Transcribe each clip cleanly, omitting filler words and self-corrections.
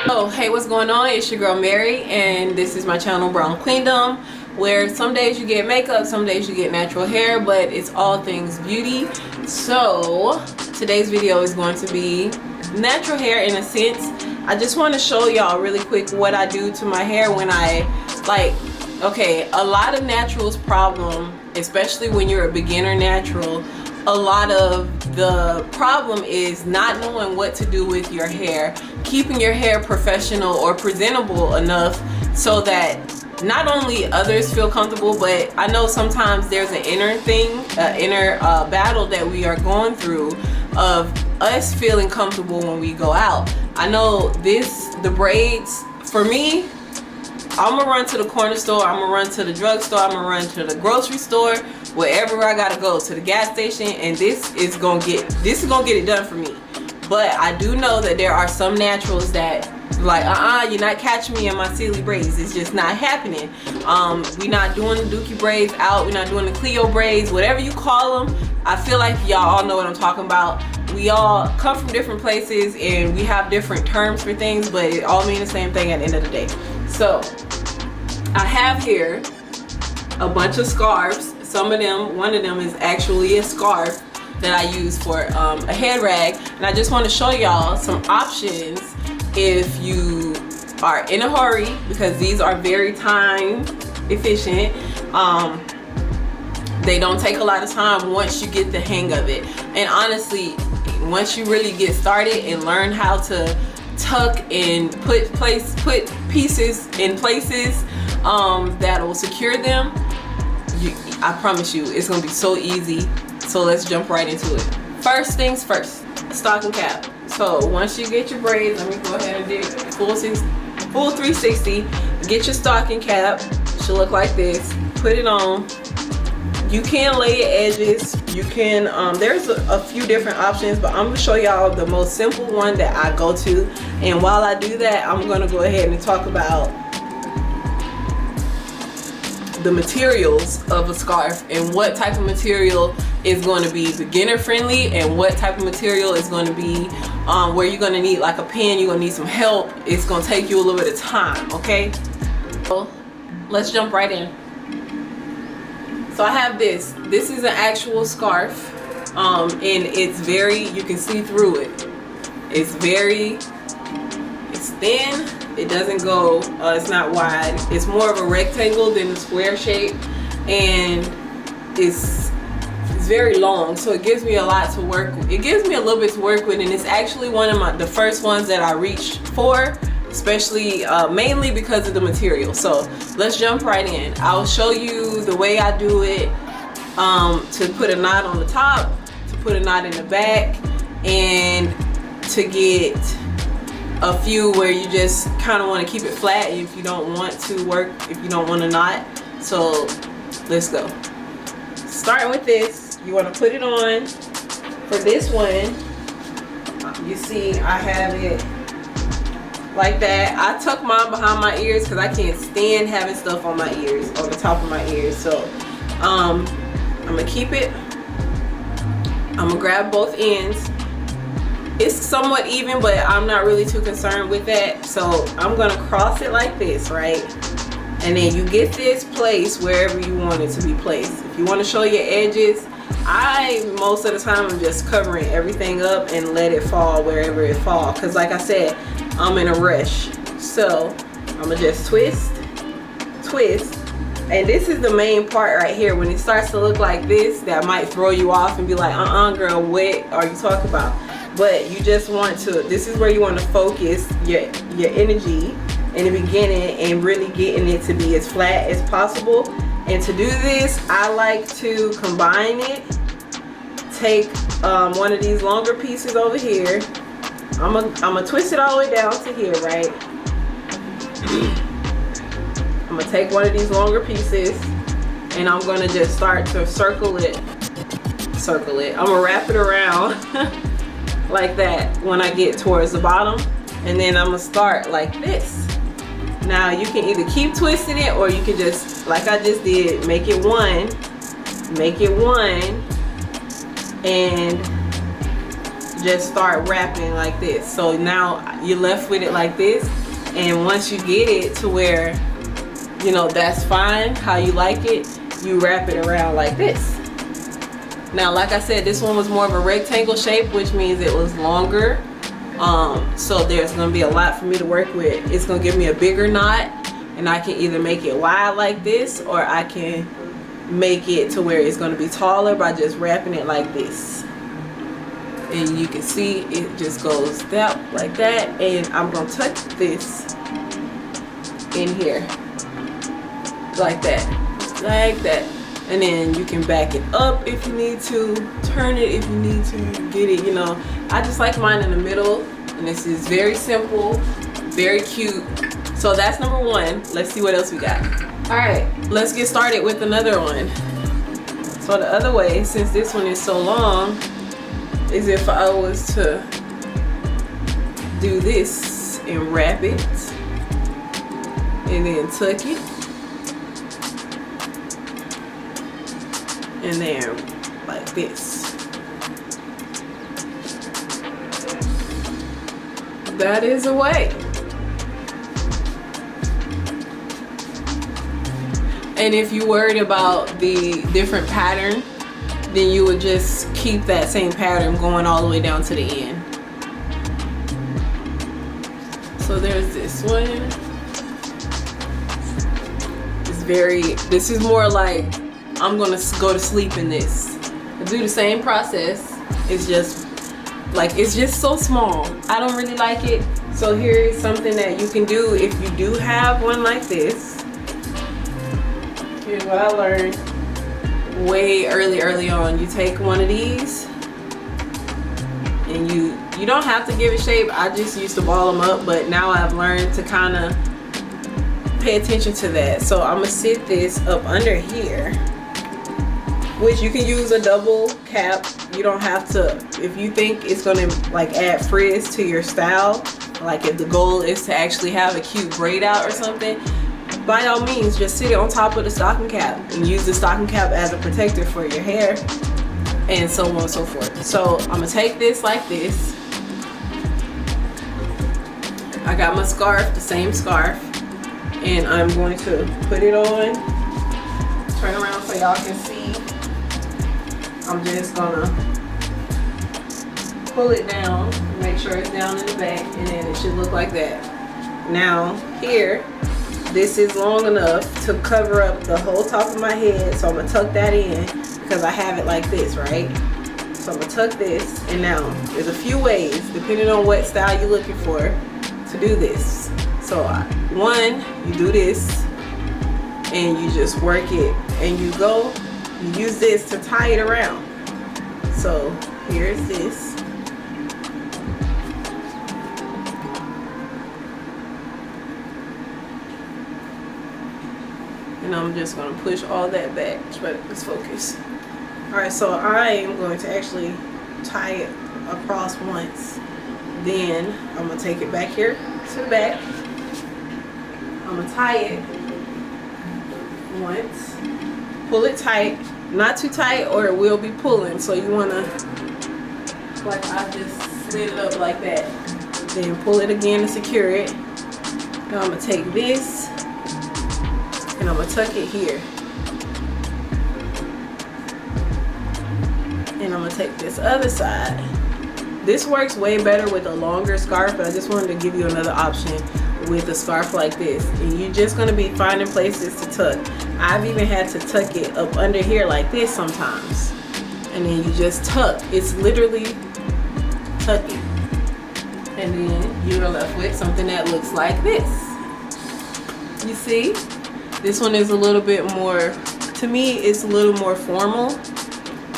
Oh, hey, what's going on? It's your girl Mary, and this is my channel Brown Queendom, where some days you get makeup, some days you get natural hair, but it's all things beauty. So today's video is going to be natural hair in a sense. I just want to show y'all really quick what I do to my hair when I okay, a lot of naturals problem, especially when you're a beginner natural, a lot of the problem is not knowing what to do with your hair, keeping your hair professional or presentable enough so that not only others feel comfortable, but I know sometimes there's an inner thing, inner battle that we are going through of us feeling comfortable when we go out. I know the braids, for me, I'm gonna run to the corner store, I'm gonna run to the drugstore, I'm gonna run to the grocery store, wherever I gotta go, to the gas station, and this is gonna get it done for me. But I do know that there are some naturals that like, you're not catching me in my silly braids. It's just not happening. We're not doing the dookie braids out, we're not doing the Cleo braids, whatever you call them. I feel like y'all all know what I'm talking about. We all come from different places and we have different terms for things, but it all means the same thing at the end of the day. So I have here a bunch of scarves. Some of them, one of them is actually a scarf that I use for a head rag, and I just want to show y'all some options if you are in a hurry, because these are very time efficient. They don't take a lot of time once you get the hang of it, and honestly, once you really get started and learn how to tuck and put pieces in places that will secure them, I promise you it's gonna be so easy. So let's jump right into it. First things first, stocking cap. So once you get your braids, let me go ahead and do full 360. Get your stocking cap. Should look like this. Put it on. You can lay your edges. You can, there's a few different options, but I'm gonna show y'all the most simple one that I go to. And while I do that, I'm gonna go ahead and talk about the materials of a scarf and what type of material is going to be beginner friendly and what type of material is going to be where you're going to need like a pen, you're going to need some help. It's going to take you a little bit of time, okay? So let's jump right in. So I have this is an actual scarf, and it's very, you can see through it. It's thin. It doesn't go, it's not wide. It's more of a rectangle than a square shape, and it's very long, so it gives me a lot to work with. It gives me a little bit to work with, and it's actually one of the first ones that I reached for, especially mainly because of the material. So let's jump right in. I'll show you the way I do it, to put a knot on the top, to put a knot in the back, and to get a few where you just kind of want to keep it flat if you don't want to work, if you don't want to knot. So let's go. Starting with this, you want to put it on. For this one, you see I have it like that. I tuck mine behind my ears because I can't stand having stuff on my ears, on the top of my ears. So I'm gonna keep it. I'm gonna grab both ends. It's somewhat even, but I'm not really too concerned with that. So I'm gonna cross it like this, right? And then you get this placed wherever you want it to be placed. If you want to show your edges, I most of the time am just covering everything up and let it fall wherever it falls. Because like I said, I'm in a rush. So I'm gonna just twist. And this is the main part right here. When it starts to look like this, that might throw you off and be like, girl, what are you talking about? But you just want to, this is where you want to focus your energy in the beginning and really getting it to be as flat as possible. And to do this, I like to combine it. Take one of these longer pieces over here. I'm gonna twist it all the way down to here, right? I'm gonna take one of these longer pieces and I'm gonna just start to circle it. I'm gonna wrap it around like that when I get towards the bottom, and then I'm gonna start like this. Now you can either keep twisting it or you can just, like I just did, make it one, and just start wrapping like this. So now you're left with it like this, and once you get it to where, you know, that's fine, how you like it, you wrap it around like this. Now, like I said, this one was more of a rectangle shape, which means it was longer. So there's gonna be a lot for me to work with. It's gonna give me a bigger knot, and I can either make it wide like this, or I can make it to where it's gonna be taller by just wrapping it like this. And you can see it just goes that like that, and I'm gonna tuck this in here like that, and then you can back it up if you need to, turn it if you need to, get it, you know. I just like mine in the middle, and this is very simple, very cute. So that's number one. Let's see what else we got. All right, let's get started with another one. So the other way, since this one is so long, is if I was to do this and wrap it and then tuck it and then like this. That is a way. And if you worried about the different pattern, then you would just keep that same pattern going all the way down to the end. So there's this one. This is more like I'm gonna go to sleep in this. I do the same process. It's just so small. I don't really like it. So here is something that you can do if you do have one like this. Here's what I learned way early on. You take one of these and you don't have to give it shape. I just used to ball them up, but now I've learned to kind of pay attention to that. So I'm gonna sit this up under here, which you can use a double cap. You don't have to, if you think it's gonna like add frizz to your style, like if the goal is to actually have a cute braid out or something, by all means, just sit it on top of the stocking cap and use the stocking cap as a protector for your hair, and so on and so forth. So I'm gonna take this like this. I got my scarf, the same scarf, and I'm going to put it on, turn around so y'all can see. I'm just gonna pull it down, make sure it's down in the back, and then it should look like that. Now here, this is long enough to cover up the whole top of my head, so I'm gonna tuck that in because I have it like this, right? So I'm gonna tuck this, and now there's a few ways, depending on what style you're looking for, to do this. So one, you do this, and you just work it, and you use this to tie it around. So here's this. And I'm just going to push all that back. Let's focus. Alright, so I am going to actually tie it across once. Then I'm going to take it back here to the back. I'm going to tie it once. Pull it tight. Not too tight or it will be pulling. So you want to, like I just slid it up like that. Then pull it again to secure it. Now I'm going to take this, and I'm gonna tuck it here, and I'm gonna take this other side. This works way better with a longer scarf, but I just wanted to give you another option with a scarf like this. And you're just gonna be finding places to tuck. I've even had to tuck it up under here like this sometimes, and then you just tuck. It's literally tucking, and then you're left with something that looks like this. You see? This one is a little bit more, to me, it's a little more formal.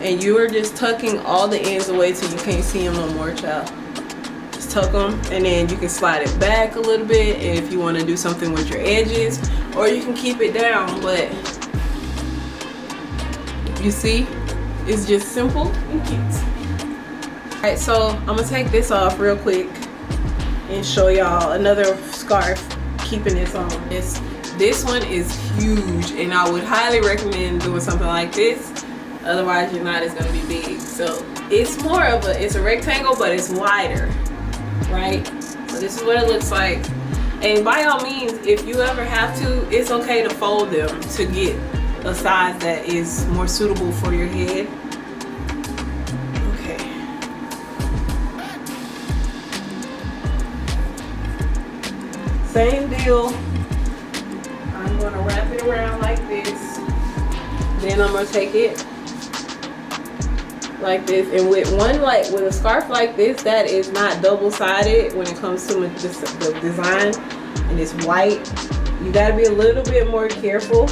And you are just tucking all the ends away till you can't see them no more, child. Just tuck them, and then you can slide it back a little bit if you want to do something with your edges, or you can keep it down. But you see, it's just simple and cute. Alright, so I'm going to take this off real quick and show y'all another scarf keeping this on. This one is huge, and I would highly recommend doing something like this Otherwise your knot is going to be big. So it's more of it's a rectangle, but it's wider, right? So this is what it looks like. And by all means, if you ever have to, it's okay to fold them to get a size that is more suitable for your head. Okay. Same deal. I'm going to wrap it around like this. Then I'm going to take it like this, and with with a scarf like this that is not double-sided when it comes to the design, and it's white, you got to be a little bit more careful.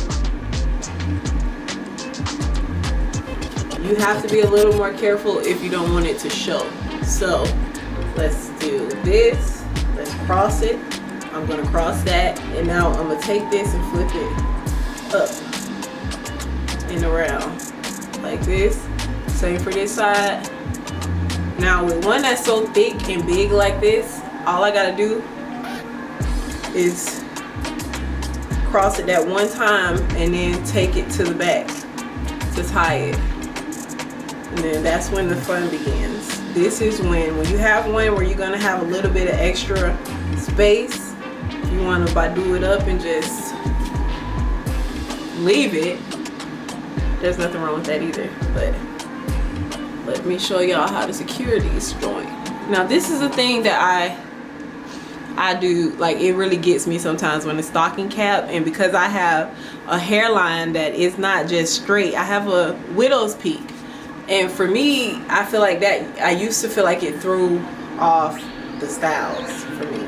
You have to be a little more careful if you don't want it to show. So let's do this. Let's cross it. I'm going to cross that, and now I'm going to take this and flip it up and around like this. Same for this side. Now with one that's so thick and big like this, all I gotta do is cross it that one time and then take it to the back to tie it. And then that's when the fun begins. This is when you have one where you're gonna have a little bit of extra space. If you wanna do it up and just leave it, there's nothing wrong with that either. But let me show y'all how to secure these joints. Now this is a thing that I do, like, it really gets me sometimes when the stocking cap, and because I have a hairline that is not just straight, I have a widow's peak, and for me, I feel like that, I used to feel like it threw off the styles for me,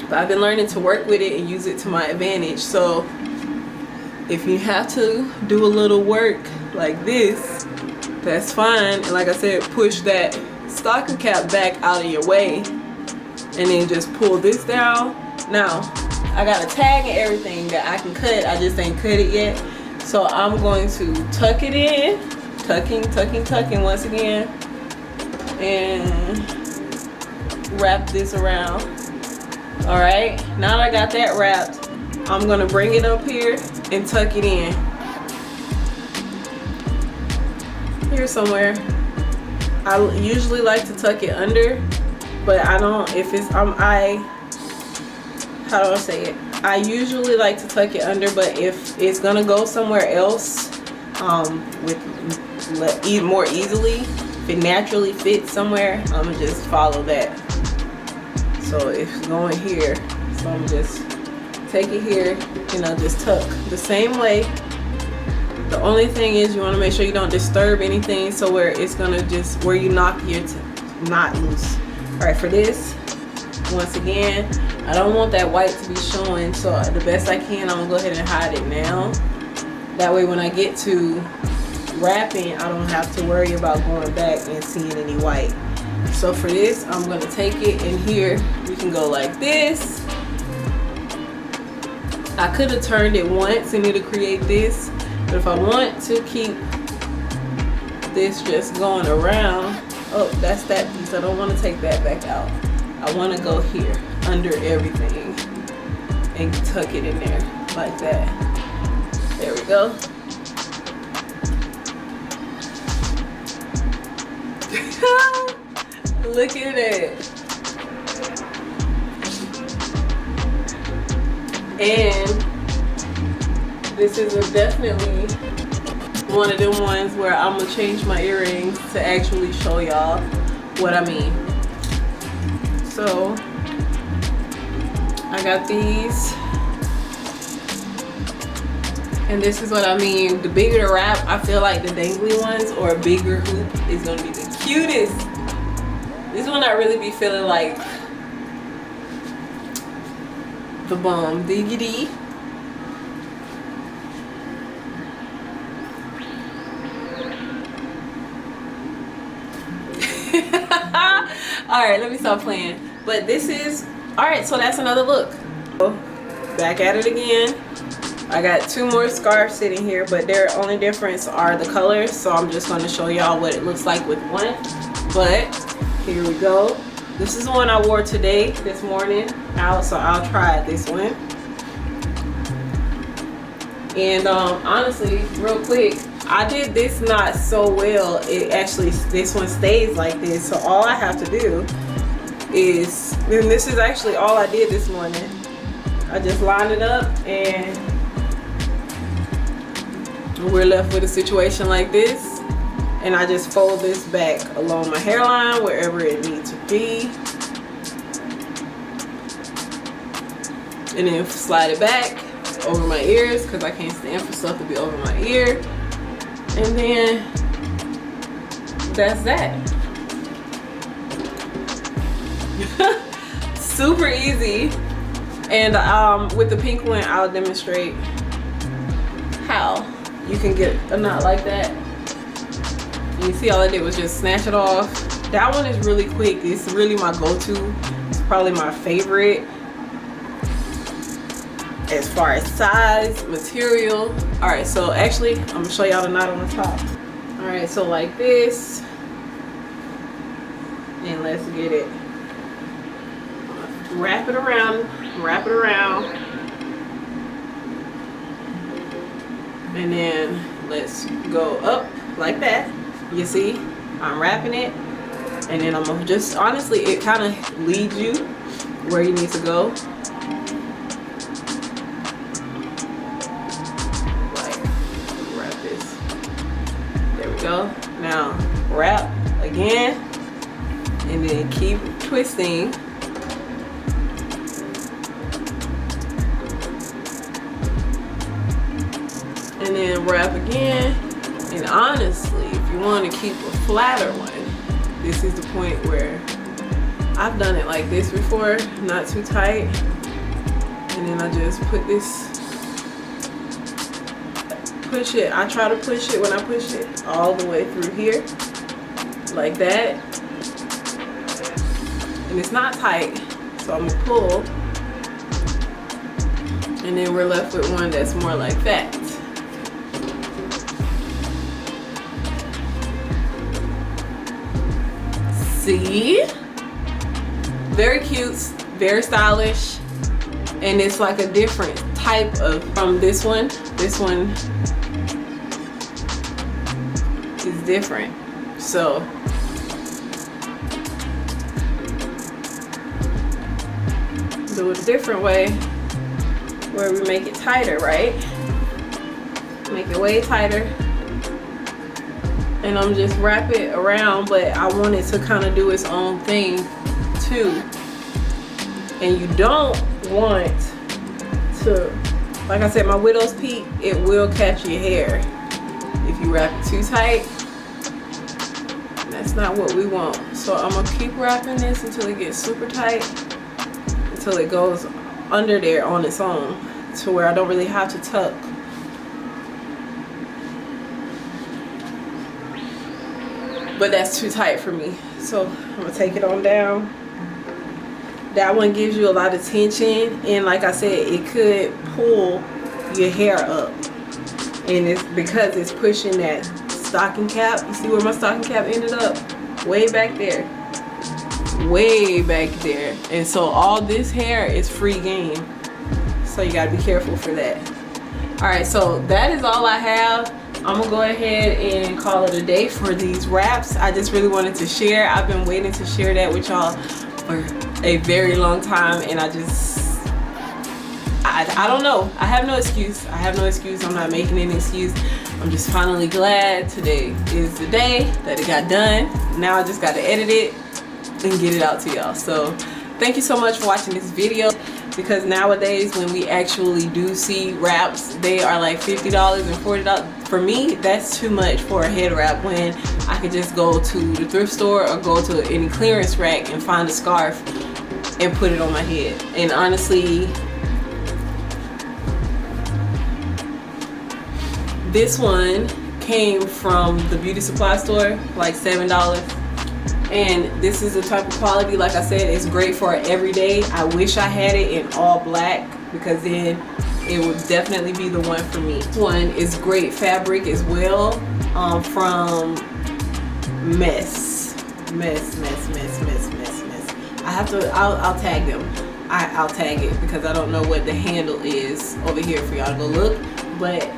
but I've been learning to work with it and use it to my advantage. So if you have to do a little work like this, that's fine. And like I said, push that stocking cap back out of your way and then just pull this down. Now I got a tag and everything that I can cut, I just ain't cut it yet. So I'm going to tuck it in, tucking once again, and wrap this around. All right, now that I got that wrapped, I'm gonna bring it up here and tuck it in here somewhere. I usually like to tuck it under, but I don't, if it's how do I say it, I usually like to tuck it under, but if it's gonna go somewhere else with more easily, if it naturally fits somewhere, I'm gonna just follow that. So if it's going here, so I'm just take it here, just tuck the same way. The only thing is you want to make sure you don't disturb anything, so where it's gonna just, where you knock your knot loose. All right, for this, once again, I don't want that white to be showing, so the best I can, I'm gonna go ahead and hide it now. That way when I get to wrapping, I don't have to worry about going back and seeing any white. So for this, I'm gonna take it, and here we can go like this. I could have turned it once and it'll create this, but if I want to keep this just going around, oh, that's that piece. I don't want to take that back out. I want to go here under everything and tuck it in there like that. There we go. Look at it. And this is definitely one of them ones where I'm gonna change my earrings to actually show y'all what I mean. So I got these, and this is what I mean. The bigger the wrap, I feel like the dangly ones or a bigger hoop is gonna be the cutest. This one I really be feeling like the bomb diggity. Alright, let me stop playing. But this is, alright, so that's another look. Back at it again. I got two more scarves sitting here, but their only difference are the colors, so I'm just going to show y'all what it looks like with one. But here we go. This is the one I wore today, this morning out, so I'll try this one. And honestly, real quick, I did this not so well. It actually, this one stays like this. So all I have to do is, and this is actually all I did this morning. I just lined it up and we're left with a situation like this. And I just fold this back along my hairline wherever it needs to be. And then slide it back over my ears because I can't stand for stuff to be over my ear. And then that's that. Super easy. And with the pink one, I'll demonstrate how you can get a knot like that. You see, all I did was just snatch it off. That one is really quick. It's really my go-to. It's probably my favorite as far as size, material. All right, so actually I'm gonna show y'all the knot on the top. All right, so like this, and let's get it. Wrap it around, and then let's go up like that. You see, I'm wrapping it, and then I'm gonna just, honestly, it kind of leads you where you need to go. Go. Now wrap again and then keep twisting, and then wrap again. And honestly, if you want to keep a flatter one, this is the point where I've done it like this before, not too tight, and then I just put this, push it. I try to push it when I push it all the way through here like that, and it's not tight, so I'm gonna pull, and then we're left with one that's more like that. See? Very cute, very stylish, and it's like a different type of, from this one. This one is different. So do it a different way where we make it tighter, right? Make it way tighter. And I'm just wrap it around, but I want it to kind of do its own thing too. And you don't want to, like I said, my widow's peak, it will catch your hair if you wrap it too tight. That's not what we want. So I'm gonna keep wrapping this until it gets super tight, until it goes under there on its own, to where I don't really have to tuck. But that's too tight for me. So I'm gonna take it on down. That one gives you a lot of tension, and like I said, it could pull your hair up. And it's because it's pushing that stocking cap. You see where my stocking cap ended up? Way back there. Way back there. And so all this hair is free game. So you gotta be careful for that. Alright, so that is all I have. I'm gonna go ahead and call it a day for these wraps. I just really wanted to share. I've been waiting to share that with y'all for a very long time, and I don't know. I have no excuse. I have no excuse. I'm not making an excuse. I'm just finally glad today is the day that it got done. Now I just got to edit it and get it out to y'all. So thank you so much for watching this video, because nowadays when we actually do see wraps, they are like $50 and $40. For me, that's too much for a head wrap, when I could just go to the thrift store or go to any clearance rack and find a scarf and put it on my head. And honestly, this one came from the beauty supply store, like $7. And this is the type of quality, like I said, it's great for everyday. I wish I had it in all black, because then it would definitely be the one for me. This one is great fabric as well, from Mess. I have to, I'll tag them. I'll tag it, because I don't know what the handle is over here for y'all to go look. But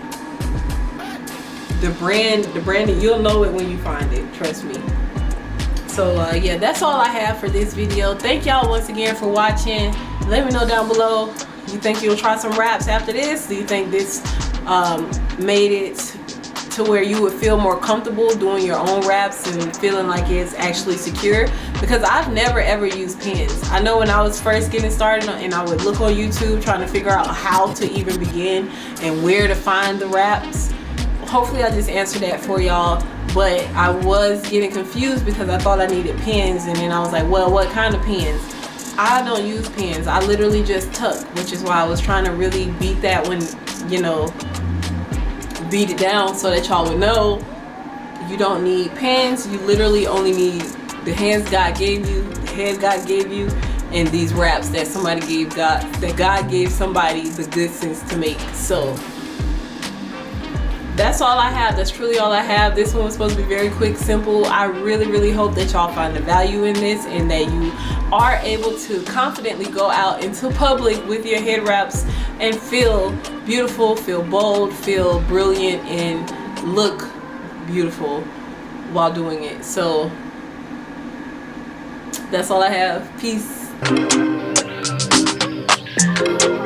the brand, you'll know it when you find it, trust me. So yeah, that's all I have for this video. Thank y'all once again for watching. Let me know down below, you think you'll try some wraps after this? Do you think this made it to where you would feel more comfortable doing your own wraps and feeling like it's actually secure? Because I've never ever used pins. I know when I was first getting started and I would look on YouTube trying to figure out how to even begin and where to find the wraps. Hopefully I just answered that for y'all. But I was getting confused because I thought I needed pins, and then I was like, well, what kind of pins? I don't use pins. I literally just tuck, which is why I was trying to really beat that when, you know, beat it down so that y'all would know you don't need pins. You literally only need the hands God gave you, the head God gave you, and these wraps that somebody gave God, that God gave somebody the good sense to make. So that's all I have. That's truly all I have. This one was supposed to be very quick, simple. I really hope that y'all find the value in this and that you are able to confidently go out into public with your head wraps and feel beautiful, feel bold, feel brilliant, and look beautiful while doing it. So that's all I have. Peace.